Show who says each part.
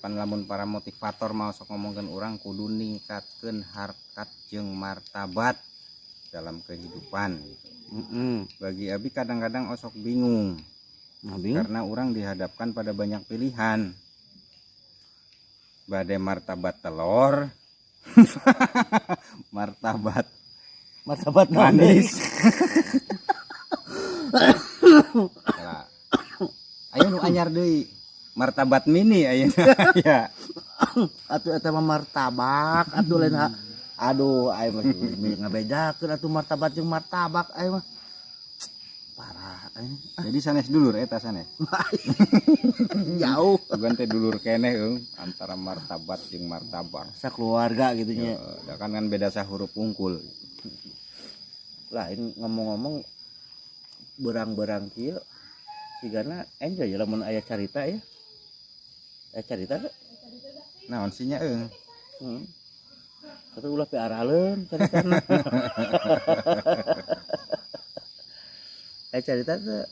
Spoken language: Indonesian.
Speaker 1: pan lamun para motivator mau sok ngomongkeun urang kudu ningkatkeun harkat jeung martabat dalam kehidupan gitu. Bagi abi kadang-kadang osok bingung. Karena orang dihadapkan pada banyak pilihan. Bade martabat telur, martabat manis. Nah, ayo nu anyar deui. Martabat mini ayeuna ya.
Speaker 2: Atuh eta mah martabak, atuh lain aduh aya mah ngabedakeun atuh martabat jeung martabak aya mah. Parah aya.
Speaker 1: Jadi sanes dulur eta sanes.
Speaker 2: Jauh.
Speaker 1: Bukan teh dulur keneh antara martabat jeung martabar.
Speaker 2: Sakeluarga gitu nya.
Speaker 1: Ya, kan beda sahuruf unggul.
Speaker 2: Lain ngomong-ngomong berang-berang kieu sigana enjoy ya lamun aya carita ya. Aya carita teh.
Speaker 1: Naon sinya eueuh.
Speaker 2: Atuh ulah pe araleun caritana. Aya carita teh